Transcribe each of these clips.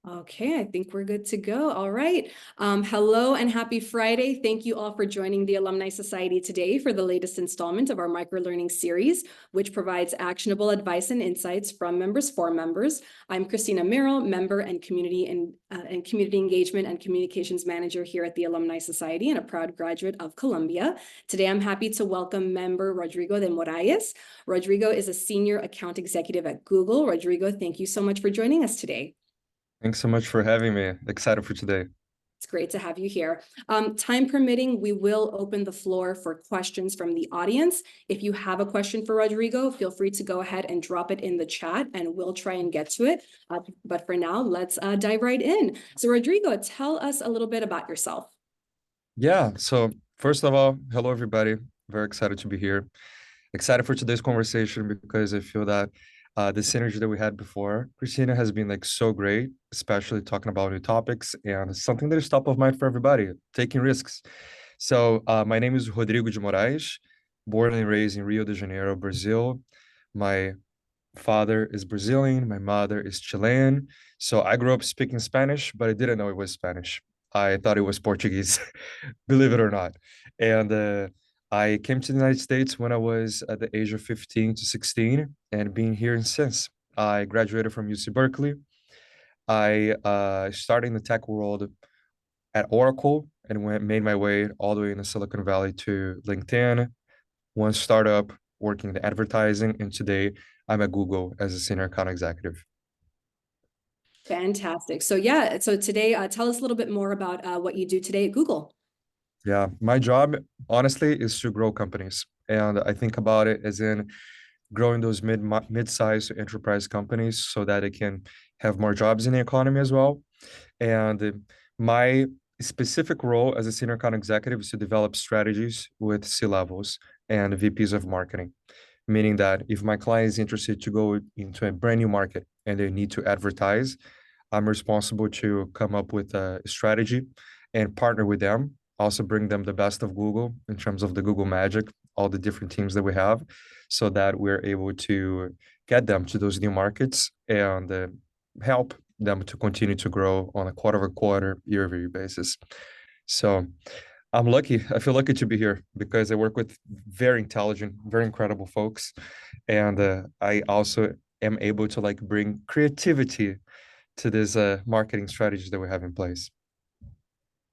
Okay, I think we're good to go. All right. Hello and happy Friday. Thank you all for joining the Alumni Society today for the latest installment of our Microlearning Series, which provides actionable advice and insights from members for members. I'm Christina Merrill, member and community engagement and communications manager here at the Alumni Society and a proud graduate of Columbia. Today, I'm happy to welcome member Rodrigo De Moraes. Rodrigo is a senior account executive at Google. Rodrigo, thank you so much for joining us today. Thanks so much for having me. Excited for today. It's great to have you here. Time permitting, we will open the floor for questions from the audience. If you have a question for Rodrigo, feel free to go ahead and drop it in the chat and we'll try and get to it. But for now, let's dive right in. So Rodrigo, tell us a little bit about yourself. Yeah, so first of all, hello everybody. Very excited to be here. Excited for today's conversation because I feel that the synergy that we had before, Christina, has been like so great, especially talking about new topics and something that is top of mind for everybody, taking risks. So my name is Rodrigo de Moraes, born and raised in Rio de Janeiro, Brazil. My father is Brazilian, my mother is Chilean. So I grew up speaking Spanish, but I didn't know it was Spanish. I thought it was Portuguese, believe it or not. And I came to the United States when I was at the age of 15 to 16 and been here since. I graduated from UC Berkeley. I started in the tech world at Oracle and made my way all the way in the Silicon Valley to LinkedIn, one startup working in advertising, and today I'm at Google as a senior account executive. Fantastic. So yeah, so today, tell us a little bit more about what you do today at Google. Yeah, my job, honestly, is to grow companies. And I think about it as in growing those mid-sized enterprise companies so that it can have more jobs in the economy as well. And my specific role as a senior account executive is to develop strategies with C-levels and VPs of marketing, meaning that if my client is interested to go into a brand new market and they need to advertise, I'm responsible to come up with a strategy and partner with them, also bring them the best of Google in terms of the Google magic, all the different teams that we have, so that we're able to get them to those new markets and help them to continue to grow on a quarter-over-quarter, year-over-year basis. So I'm lucky. I feel lucky to be here because I work with very intelligent, very incredible folks. And I also am able to like bring creativity to this marketing strategies that we have in place.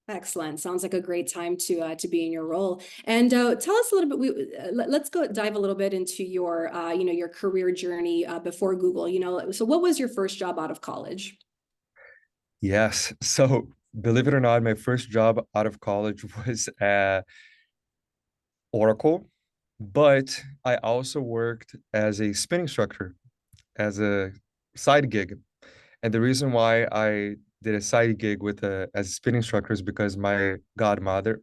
Excellent. Sounds like a great time to be in your role. And tell us a little bit. Let's go dive a little bit into your your career journey before Google. So what was your first job out of college? Yes. So believe it or not, my first job out of college was at Oracle, but I also worked as a spin instructor as a side gig. And the reason why I did a side gig with as a spin instructor is because my godmother's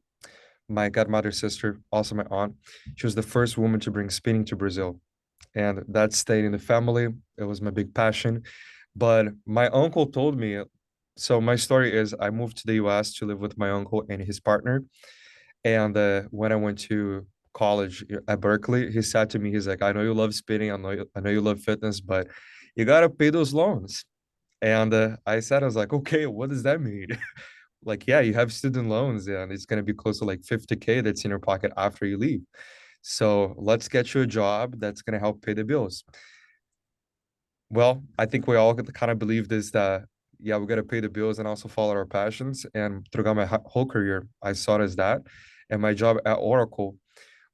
sister, also my aunt, she was the first woman to bring spinning to Brazil. And that stayed in the family. It was my big passion. But my uncle told me, so my story is I moved to the US to live with my uncle and his partner. And when I went to college at Berkeley, he said to me, he's like, I know you love spinning, I know you love fitness, but you gotta pay those loans. And I said, I was like, okay, what does that mean? Like, yeah, you have student loans and it's going to be close to like 50K that's in your pocket after you leave. So let's get you a job that's going to help pay the bills. Well, I think we all kind of believe this that, yeah, we got to pay the bills and also follow our passions. And throughout my whole career, I saw it as that. And my job at Oracle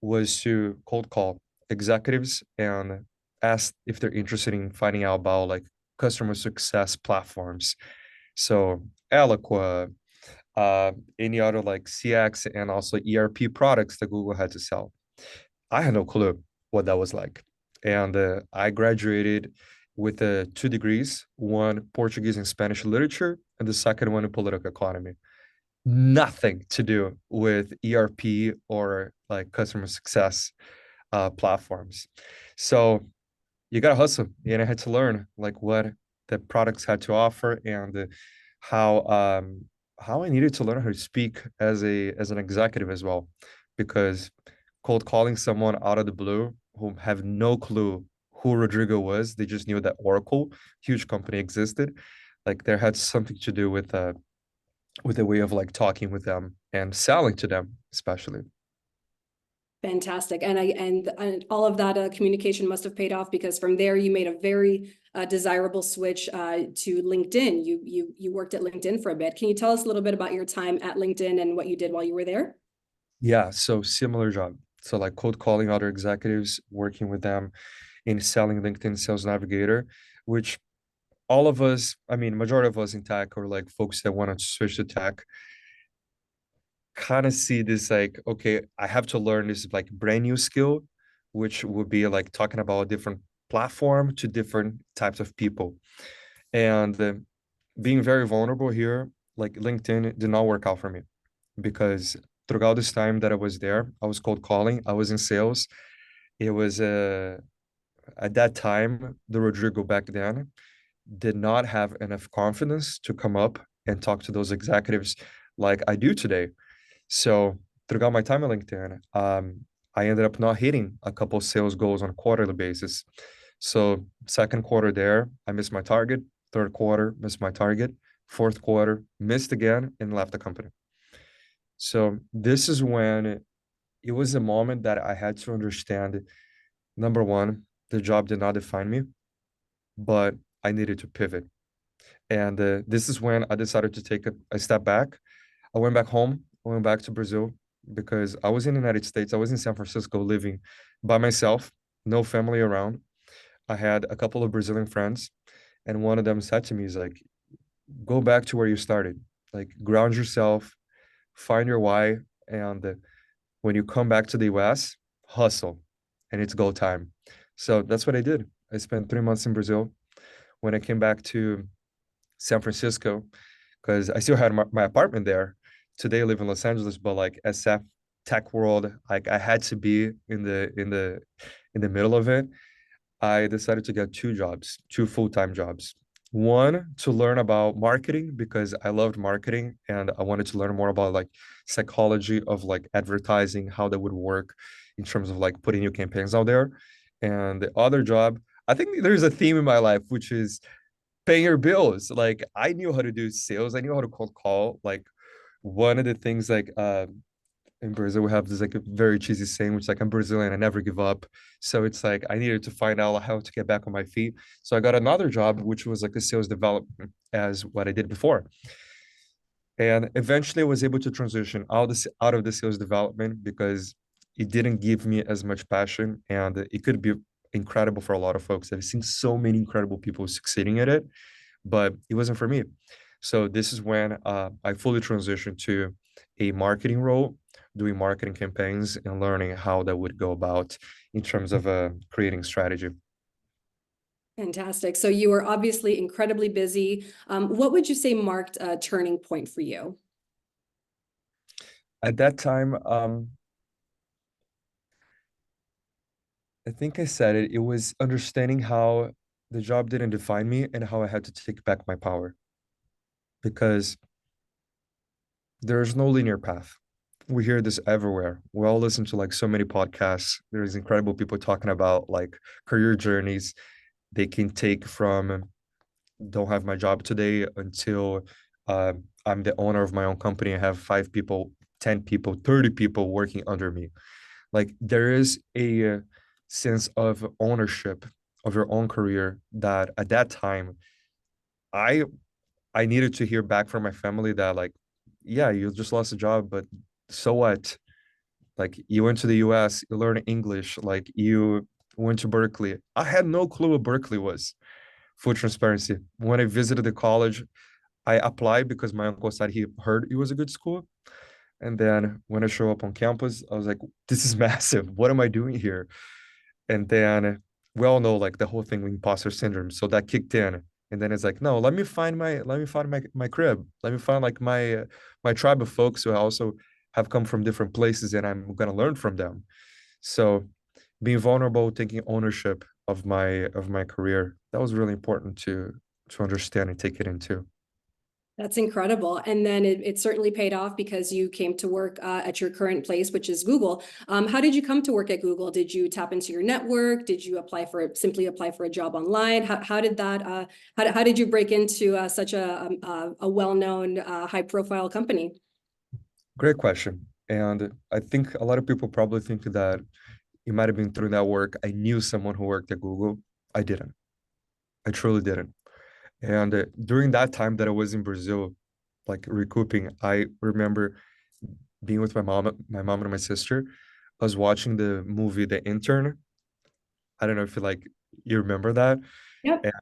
was to cold call executives and ask if they're interested in finding out about like customer success platforms. So Eloqua, any other like CX and also ERP products that Google had to sell. I had no clue what that was like. And I graduated with 2 degrees, one Portuguese and Spanish literature, and the second one in political economy. Nothing to do with ERP or like customer success platforms. So you got to hustle. And I had to learn like what the products had to offer and how how I needed to learn how to speak as an executive as well, because cold calling someone out of the blue who have no clue who Rodrigo was, they just knew that Oracle, huge company, existed. Like there had something to do with a way of like talking with them and selling to them, especially. Fantastic. And all of that communication must have paid off, because from there you made a very desirable switch to LinkedIn. You worked at LinkedIn for a bit. Can you tell us a little bit about your time at LinkedIn and what you did while you were there? Yeah, so similar job. So like cold calling other executives, working with them in selling LinkedIn Sales Navigator, which all of us, I mean, majority of us in tech or like folks that want to switch to tech kind of see this like, okay, I have to learn this like brand new skill, which would be like talking about a different platform to different types of people. And being very vulnerable here, like LinkedIn did not work out for me because throughout this time that I was there, I was cold calling, I was in sales. It was at that time, the Rodrigo back then did not have enough confidence to come up and talk to those executives like I do today. So throughout my time at LinkedIn, I ended up not hitting a couple sales goals on a quarterly basis. So second quarter there, I missed my target. Third quarter, missed my target. Fourth quarter, missed again and left the company. So this is when it was a moment that I had to understand, number one, the job did not define me, but I needed to pivot. And this is when I decided to take a step back. I went back home. I went back to Brazil because I was in the United States. I was in San Francisco living by myself, no family around. I had a couple of Brazilian friends, and one of them said to me, "Is like, go back to where you started. Like, ground yourself, find your why, and when you come back to the US, hustle, and it's go time." So that's what I did. I spent 3 months in Brazil. When I came back to San Francisco, because I still had my apartment there. Today I live in Los Angeles, but like SF tech world, like I had to be in the middle of it. I decided to get two jobs, two full-time jobs. One to learn about marketing because I loved marketing and I wanted to learn more about like psychology of like advertising, how that would work in terms of like putting new campaigns out there. And the other job, I think there's a theme in my life, which is paying your bills. Like I knew how to do sales. I knew how to cold call. Like one of the things like in Brazil we have this like a very cheesy saying, which is like I'm Brazilian, I never give up. So it's like I needed to find out how to get back on my feet. So I got another job, which was like a sales development as what I did before. And eventually I was able to transition out of the sales development because it didn't give me as much passion and it could be incredible for a lot of folks. I've seen so many incredible people succeeding at it, but it wasn't for me. So this is when I fully transitioned to a marketing role, doing marketing campaigns and learning how that would go about in terms of creating strategy. Fantastic. So you were obviously incredibly busy. What would you say marked a turning point for you? At that time, I think I said it. It was understanding how the job didn't define me and how I had to take back my power because there's no linear path. We hear this everywhere. We all listen to like so many podcasts. There's incredible people talking about like career journeys they can take from don't have my job today until uh, I'm the owner of my own company. I have 5 people, 10 people, 30 people working under me. Like there is a sense of ownership of your own career that at that time I I needed to hear back from my family that like, yeah, you just lost a job, but so what? Like you went to the US, you learned English, like you went to Berkeley. I had no clue what Berkeley was, full transparency. When I visited the college, I applied because my uncle said he heard it was a good school. And then when I show up on campus, I was like, this is massive. What am I doing here? And then we all know like the whole thing with imposter syndrome. So that kicked in. And then it's like, no, let me find my crib. Let me find like my tribe of folks who also have come from different places and I'm gonna learn from them. So being vulnerable, taking ownership of my career, that was really important to understand and take it into. That's incredible. And then it certainly paid off because you came to work at your current place, which is Google. How did you come to work at Google? Did you tap into your network? Did you simply apply for a job online? How did that, how did you break into such a well-known, high-profile company? Great question. And I think a lot of people probably think that it might have been through that work. I knew someone who worked at Google. I didn't. I truly didn't. And during that time that I was in Brazil, like recouping, I remember being with my mom and my sister. I was watching the movie The Intern. I don't know if you remember that. Yep. And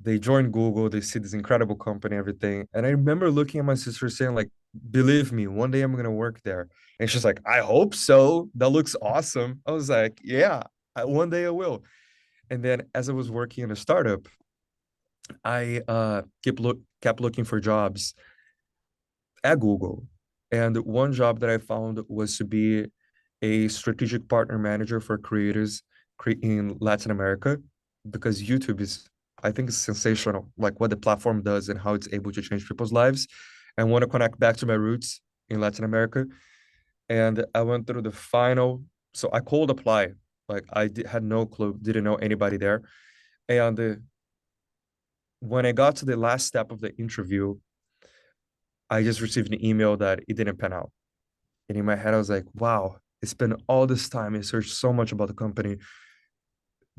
they joined Google, they see this incredible company, everything. And I remember looking at my sister saying, like, believe me, one day I'm gonna work there. And she's like, I hope so. That looks awesome. I was like, yeah, one day I will. And then as I was working in a startup, I kept looking for jobs at Google. And one job that I found was to be a strategic partner manager for creators in Latin America, because YouTube is, I think, it's sensational, like what the platform does and how it's able to change people's lives. I want to connect back to my roots in Latin America. And I went through the final, so I cold apply. Like had no clue, didn't know anybody there. And when I got to the last step of the interview, I just received an email that it didn't pan out. And in my head, I was like, wow, I spent all this time. I searched so much about the company.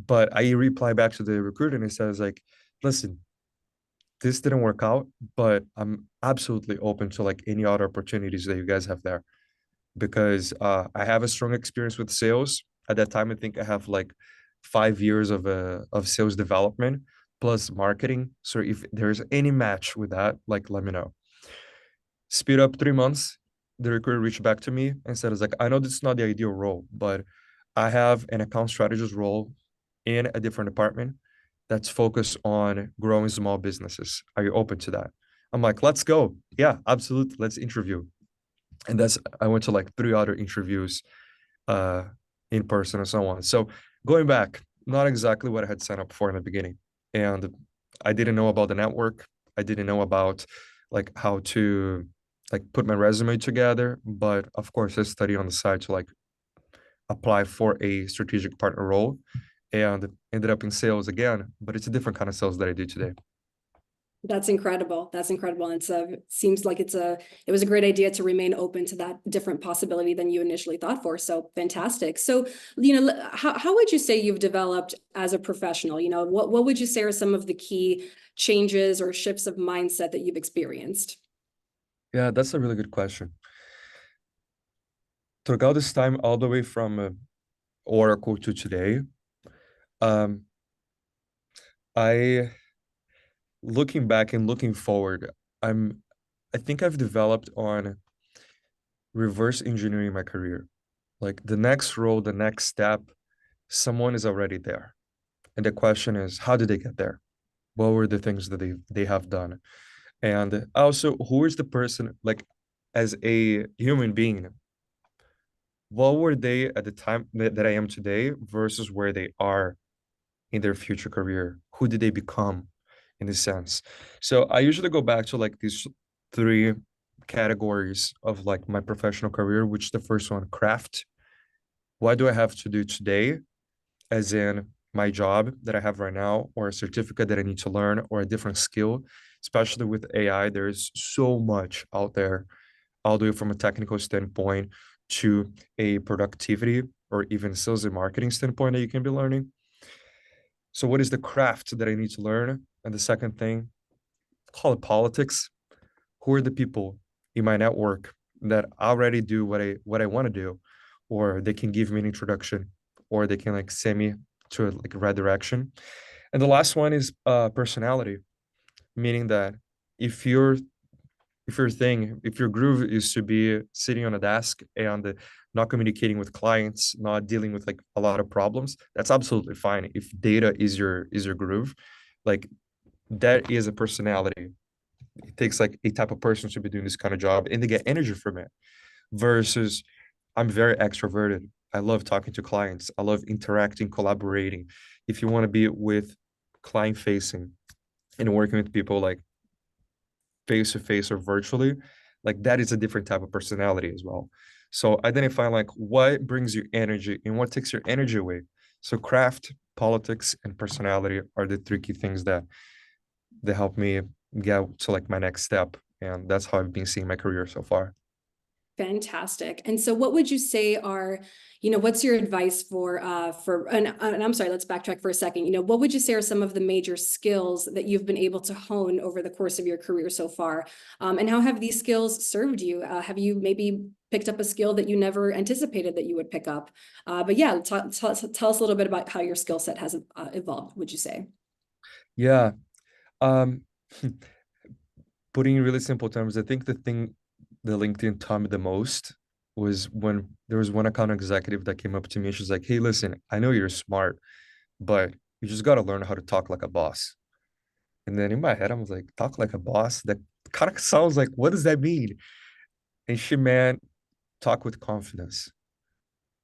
But I reply back to the recruiter and he says, like, listen, this didn't work out, but I'm absolutely open to like any other opportunities that you guys have there. Because I have a strong experience with sales. At that time, I think I have like 5 years of sales development plus marketing. So if there's any match with that, like let me know. Speed up 3 months, the recruiter reached back to me and said, "It's like, I know this is not the ideal role, but I have an account strategist role in a different department that's focused on growing small businesses. Are you open to that?" I'm like, let's go. Yeah, absolutely. Let's interview. And I went to like 3 other interviews uh in person and so on. So going back, not exactly what I had signed up for in the beginning. And I didn't know about the network. I didn't know about like how to like put my resume together. But of course, I studied on the side to like apply for a strategic partner role and ended up in sales again. But it's a different kind of sales that I do today. That's incredible. That's incredible. And seems like it was a great idea to remain open to that different possibility than you initially thought for. So fantastic. So, how would you say you've developed as a professional? What would you say are some of the key changes or shifts of mindset that you've experienced? Yeah, that's a really good question. Throughout this time, all the way from Oracle to today, um, I looking back and looking forward, I think I've developed on reverse engineering my career. Like the next role, the next step, someone is already there. And the question is, how did they get there? What were the things that they have done? And also, who is the person, like as a human being, what were they at the time that I am today versus where they are in their future career? Who did they become in this sense? So I usually go back to like these three categories of like my professional career, which the first one, craft. What do I have to do today, as in my job that I have right now, or a certificate that I need to learn, or a different skill? Especially with AI, there's so much out there, all the way from a technical standpoint to a productivity or even sales and marketing standpoint that you can be learning. So what is the craft that I need to learn? And the second thing, call it politics. Who are the people in my network that already do what I want to do, or they can give me an introduction, or they can like send me to like a right direction. And the last one is personality, meaning that if your if your groove is to be sitting on a desk and not communicating with clients, not dealing with like a lot of problems, that's absolutely fine. If data is your groove, like that is a personality. It takes like a type of person to be doing this kind of job and they get energy from it. Versus I'm very extroverted. I love talking to clients. I love interacting, collaborating. If you want to be with client facing and working with people, like face to face or virtually, like that is a different type of personality as well. So identifying like what brings you energy and what takes your energy away. So craft, politics, and personality are the three key things that help me get to like my next step. And that's how I've been seeing my career so far. Fantastic. And so what would you say are, what's your advice and I'm sorry, let's backtrack for a second. What would you say are some of the major skills that you've been able to hone over the course of your career so far? And how have these skills served you? Have you maybe picked up a skill that you never anticipated that you would pick up? But yeah, tell us a little bit about how your skill set has evolved, would you say? Yeah. Um, Putting in really simple terms, I think the thing that LinkedIn taught me the most was when there was one account executive that came up to me. She's like, "Hey, listen, I know you're smart, but you just got to learn how to talk like a boss." And then in my head, I was like, "Talk like a boss? That kind of sounds like, what does that mean?" And she, man, talk with confidence.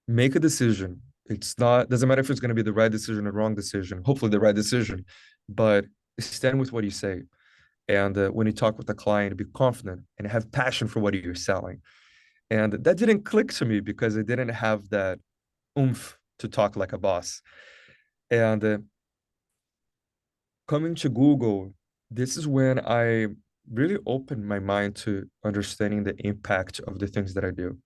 Make a decision. It's not, doesn't matter if it's going to be the right decision or wrong decision, hopefully the right decision, but stand with what you say. And when you talk with the client, be confident and have passion for what you're selling. And that didn't click to me because I didn't have that oomph to talk like a boss. And coming to Google, this is when I really opened my mind to understanding the impact of the things that I do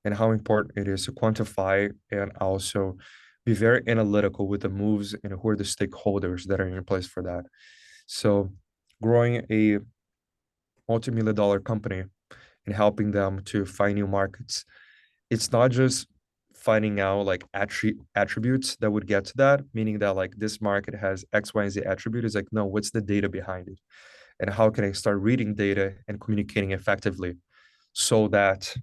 and how important it is to quantify and also be very analytical with the moves and who are the stakeholders that are in place for that. So growing a multi-million dollar company and helping them to find new markets. It's not just finding out like attributes that would get to that, meaning that like this market has X, Y, and Z attribute. Is like, no, what's the data behind it? And how can I start reading data and communicating effectively so that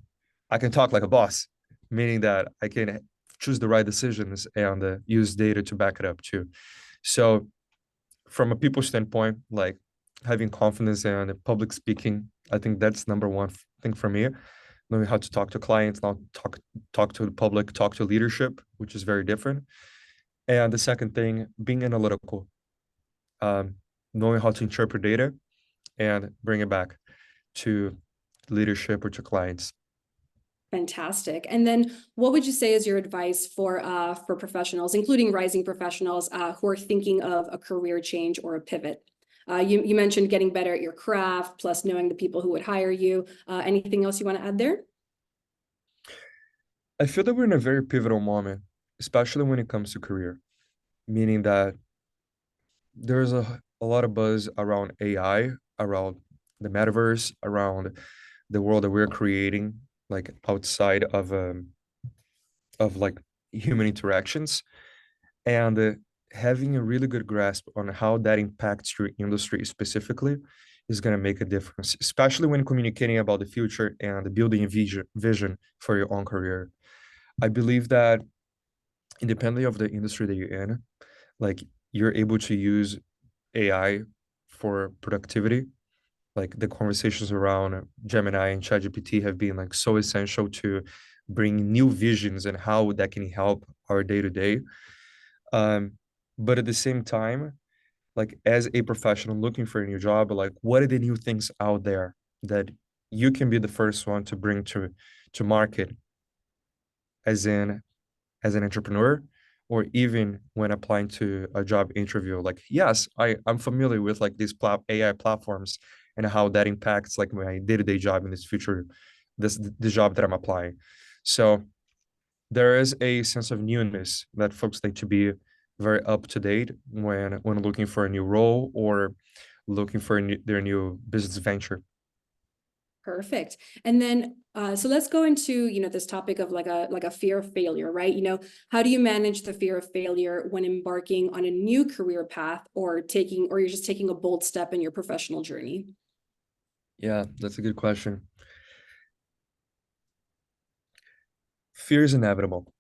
I can talk like a boss, meaning that I can choose the right decisions and use data to back it up too. So from a people standpoint, like having confidence in public speaking, I think that's number one thing for me. Knowing how to talk to clients, not talk to the public, talk to leadership, which is very different. And the second thing, being analytical, um, knowing how to interpret data and bring it back to leadership or to clients. Fantastic. And then what would you say is your advice for professionals, including rising professionals who are thinking of a career change or a pivot? You mentioned getting better at your craft, plus knowing the people who would hire you. Anything else you want to add there? I feel that we're in a very pivotal moment, especially when it comes to career, meaning that there's a lot of buzz around AI, around the metaverse, around the world that we're creating, like outside of like human interactions, and having a really good grasp on how that impacts your industry specifically is going to make a difference, especially when communicating about the future and building a vision for your own career. I believe that independently of the industry that you're in, like you're able to use AI for productivity. Like the conversations around Gemini and ChatGPT have been like so essential to bring new visions and how that can help our day to day. But at the same time, like as a professional looking for a new job, like what are the new things out there that you can be the first one to bring to market, as in as an entrepreneur, or even when applying to a job interview? Like, yes, I'm familiar with like these AI platforms and how that impacts like my day-to-day job in this future, the job that I'm applying. So there is a sense of newness that folks need to be very up to date when looking for a new role or looking for their new business venture. Perfect. And then, so let's go into, this topic of like a fear of failure, right? How do you manage the fear of failure when embarking on a new career path or you're just taking a bold step in your professional journey? Yeah, that's a good question. Fear is inevitable.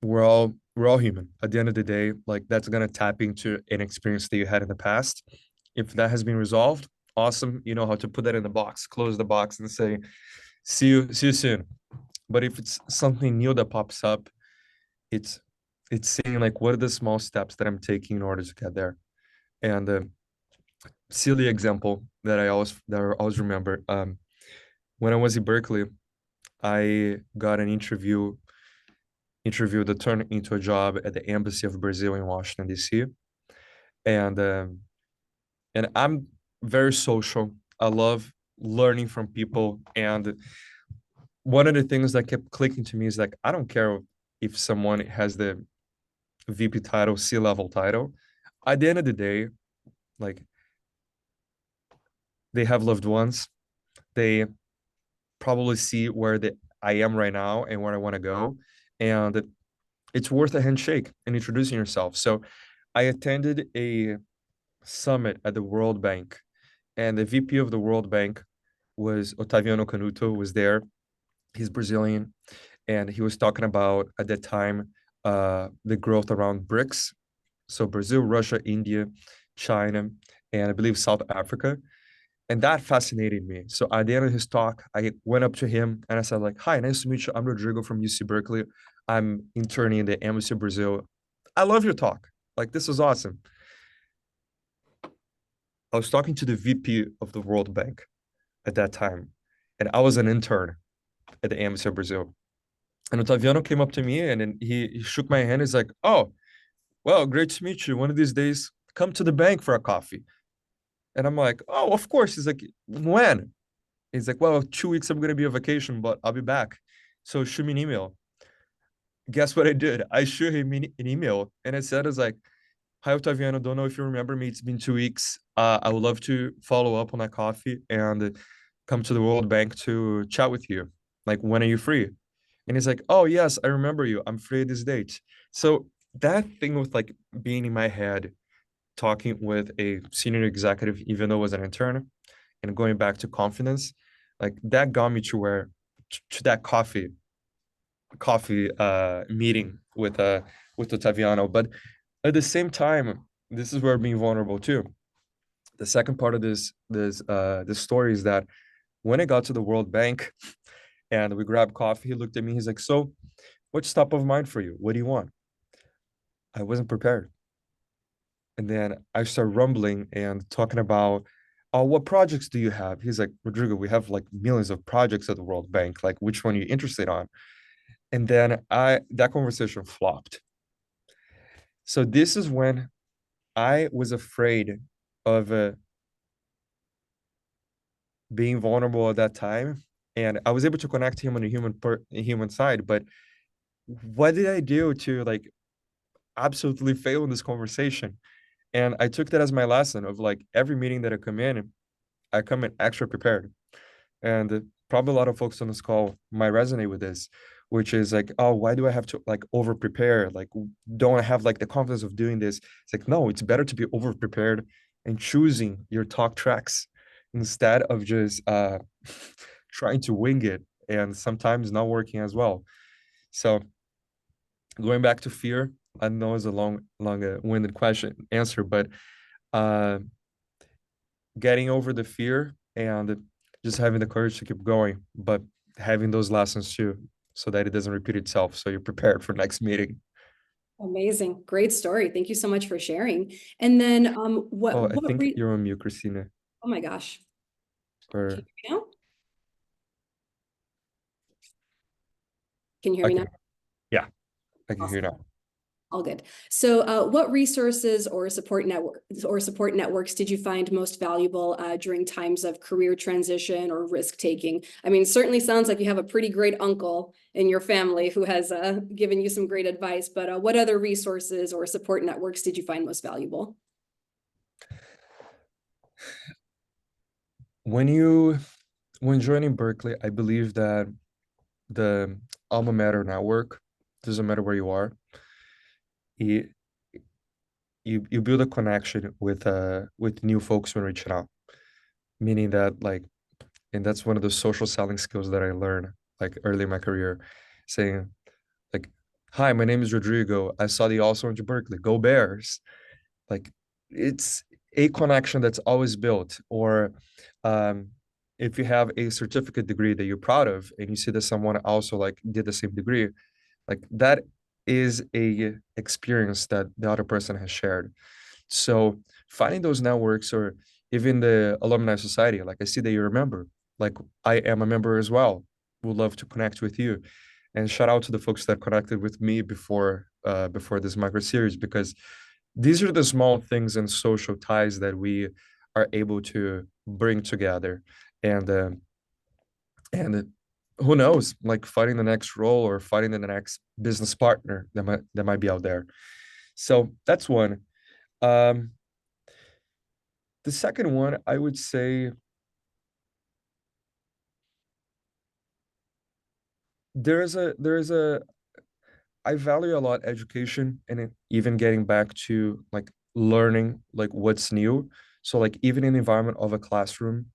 We're all human. At the end of the day, like that's gonna tap into an experience that you had in the past. If that has been resolved, awesome. You know how to put that in the box, close the box, and say, see you soon. But if it's something new that pops up, it's it's saying like, what are the small steps that I'm taking in order to get there? And silly example that I always remember. When I was in Berkeley, I got an interview that turned into a job at the Embassy of Brazil in Washington, D.C. And I'm very social. I love learning from people. And one of the things that kept clicking to me is like, I don't care if someone has the VP title, C-level title. At the end of the day, like they have loved ones. They probably see I am right now and where I want to go. And it's worth a handshake and introducing yourself. So I attended a summit at the World Bank, and the VP of the World Bank was Otaviano Canuto was there. He's Brazilian, and he was talking about at that time the growth around BRICS. So Brazil, Russia, India, China, and I believe South Africa. And that fascinated me. So at the end of his talk, I went up to him and I said, like, hi, nice to meet you. I'm Rodrigo from UC Berkeley. I'm interning in the Embassy of Brazil. I love your talk. Like, this was awesome. I was talking to the VP of the World Bank at that time, and I was an intern at the Embassy of Brazil. And Otaviano came up to me and then he shook my hand. He's like, oh, well, great to meet you. One of these days, come to the bank for a coffee. And I'm like, oh, of course. He's like, when? He's like, well, 2 weeks I'm going to be on vacation, but I'll be back. So shoot me an email. Guess what I did? I shoot him an email and I said, "It's like, hi, Otaviano. Don't know if you remember me. It's been 2 weeks. I would love to follow up on that coffee and come to the World Bank to chat with you. Like, when are you free?" And he's like, oh, yes, I remember you. I'm free this date. So that thing with like being in my head, talking with a senior executive, even though I was an intern, and going back to confidence, like that got me to where to that coffee meeting with Otaviano. But at the same time, this is where being vulnerable too. The second part of this story is that when I got to the World Bank and we grabbed coffee, he looked at me. He's like, "So, what's top of mind for you? What do you want?" I wasn't prepared, and then I started rumbling and talking about, "Oh, what projects do you have?" He's like, "Rodrigo, we have like millions of projects at the World Bank. Like, which one are you interested on?" And then I that conversation flopped. So this is when I was afraid of being vulnerable at that time, and I was able to connect him on a human side. But what did I do to like absolutely fail in this conversation? And I took that as my lesson of like every meeting that I come in extra prepared. And probably a lot of folks on this call might resonate with this, which is like, oh, why do I have to like over prepare? Like, don't I have like the confidence of doing this? It's like, no, it's better to be over prepared and choosing your talk tracks instead of just trying to wing it and sometimes not working as well. So going back to fear, I know it's a winded question answer, but uh, getting over the fear and just having the courage to keep going, but having those lessons too, so that it doesn't repeat itself. So you're prepared for next meeting. Amazing. Great story. Thank you so much for sharing. And then Oh, I think you're on mute, Christina. oh my gosh. Can Or you hear me now? Can you hear I me now? can, yeah, I can hear Awesome. now. All good. So what resources or support networks did you find most valuable during times of career transition or risk taking? I mean, it certainly sounds like you have a pretty great uncle in your family who has given you some great advice, but what other resources or support networks did you find most valuable? When you when joining Berkeley, I believe that the alma mater network, doesn't matter where you are, you you build a connection with new folks when reaching out. Meaning that like, and that's one of the social selling skills that I learned like early in my career, saying like, hi, my name is Rodrigo. I saw that you also went to Berkeley. Go Bears. Like, it's a connection that's always built. Or um, if you have a certificate degree that you're proud of and you see that someone also like did the same degree, like that is a experience that the other person has shared. So finding those networks, or even the alumni society, like I see that you're a member. Like I am a member as well. Would love to connect with you. And shout out to the folks that connected with me before this micro series, because these are the small things and social ties that we are able to bring together. And uh, and who knows, like finding the next role or finding the next business partner that might be out there. So that's one. um the second one, I would say, there's a I value a lot education, and even getting back to like learning like what's new. So like even in the environment of a classroom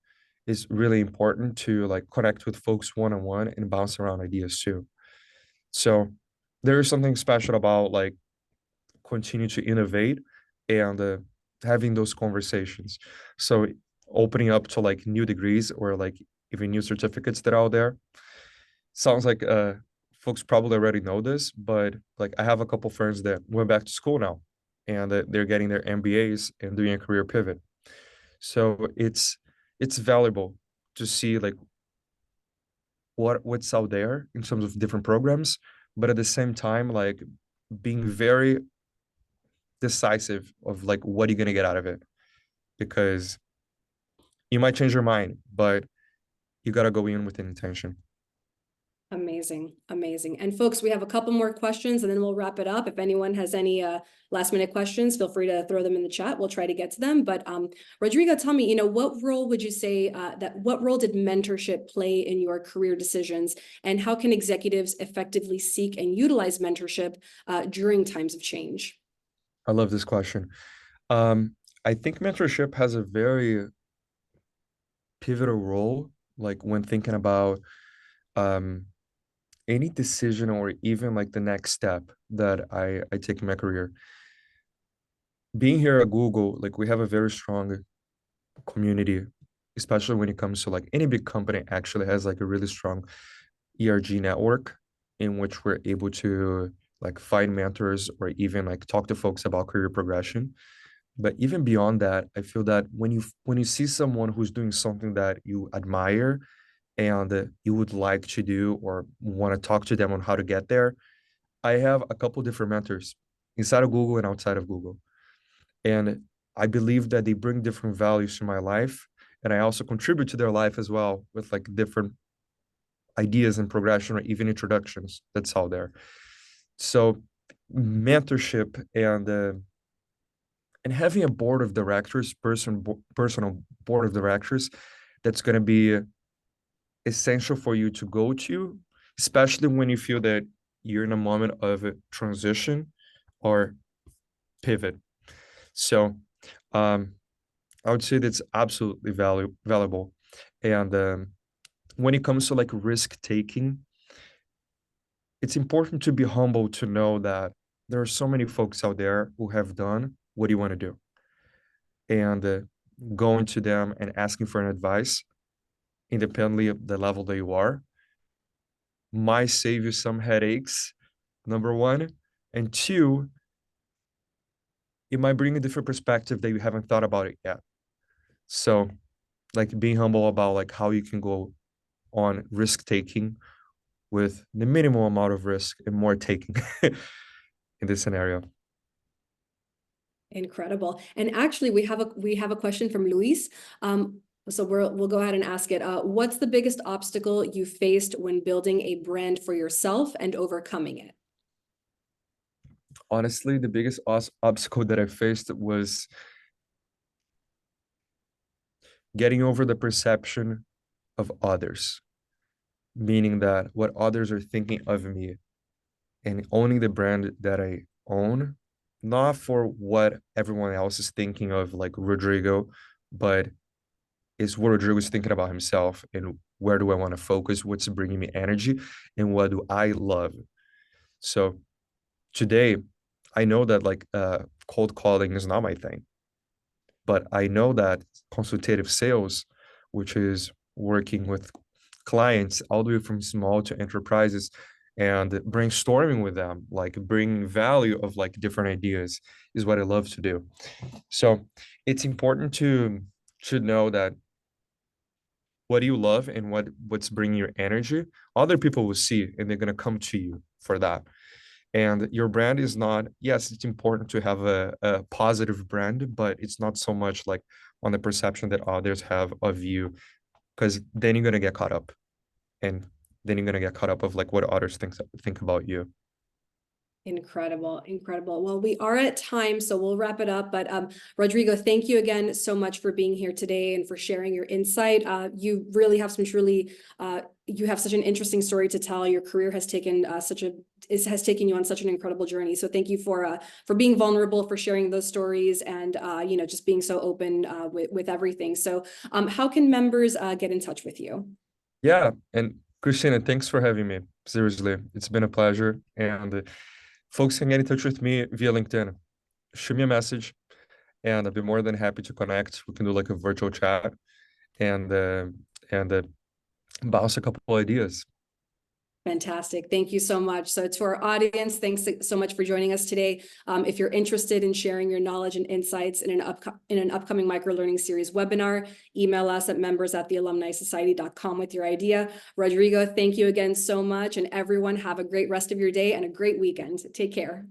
is really important to like connect with folks one on one and bounce around ideas too. So there is something special about like continue to innovate and having those conversations. So opening up to like new degrees or like even new certificates that are out there. Sounds like folks probably already know this, but like I have a couple friends that went back to school now, and they're getting their MBAs and doing a career pivot. So it's valuable to see like what's out there in terms of different programs, but at the same time like being very decisive of like what you're gonna get out of it, because you might change your mind, but you gotta go in with an intention. Amazing, amazing. And folks, we have a couple more questions and then we'll wrap it up. If anyone has any last minute questions, feel free to throw them in the chat. We'll try to get to them. But Rodrigo, tell me, what role would you say what role did mentorship play in your career decisions? And how can executives effectively seek and utilize mentorship during times of change? I love this question. um I think mentorship has a very pivotal role, like when thinking about um any decision or even like the next step that I take in my career. Being here at Google, like we have a very strong community, especially when it comes to like any big company actually has like a really strong ERG network in which we're able to like find mentors or even like talk to folks about career progression. But even beyond that, I feel that when you see someone who's doing something that you admire and you would like to do or want to talk to them on how to get there, I have a couple different mentors inside of Google and outside of Google. And I believe that they bring different values to my life. And I also contribute to their life as well with like different ideas and progression or even introductions that's out there. So mentorship and having a board of directors, personal board of directors that's going to be essential for you to go to, especially when you feel that you're in a moment of a transition or pivot. So um, I would say that's absolutely valuable. And when it comes to like risk taking, it's important to be humble to know that there are so many folks out there who have done what you want to do, and going to them and asking for an advice independently of the level that you are might save you some headaches, number one. And two, it might bring a different perspective that you haven't thought about it yet. So like being humble about like how you can go on risk taking with the minimal amount of risk and more taking in this scenario. Incredible. And actually, we have a question from Luis. So we'll go ahead and ask it. What's the biggest obstacle you faced when building a brand for yourself and overcoming it? Honestly, the biggest obstacle that I faced was getting over the perception of others, meaning that what others are thinking of me, and owning the brand that I own, not for what everyone else is thinking of, like Rodrigo, but is what Rodrigo is thinking about himself and where do I want to focus, what's bringing me energy, and what do I love. So today, I know that like cold calling is not my thing, but I know that consultative sales, which is working with clients all the way from small to enterprises and brainstorming with them, like bringing value of like different ideas, is what I love to do. So it's important should know that what you love and what's bringing your energy, other people will see and they're going to come to you for that. And your brand is not, yes, it's important to have a positive brand, but it's not so much like on the perception that others have of you, because then you're going to get caught up, and then you're going to get caught up of like what others think about you. Incredible, incredible. Well, we are at time, so we'll wrap it up. But Rodrigo, thank you again so much for being here today and for sharing your insight. You really have you have such an interesting story to tell. Your career has taken has taken you on such an incredible journey. So thank you for being vulnerable, for sharing those stories, and just being so open with everything. So how can members get in touch with you? Yeah, and Christina, thanks for having me. Seriously, it's been a pleasure. And folks can get in touch with me via LinkedIn. Shoot me a message, and I'd be more than happy to connect. We can do like a virtual chat and bounce a couple ideas. Fantastic. Thank you so much. So to our audience, thanks so much for joining us today. If you're interested in sharing your knowledge and insights in an upcoming microlearning series webinar, email us at members@thealumnisociety.com with your idea. Rodrigo, thank you again so much. And everyone, have a great rest of your day and a great weekend. Take care.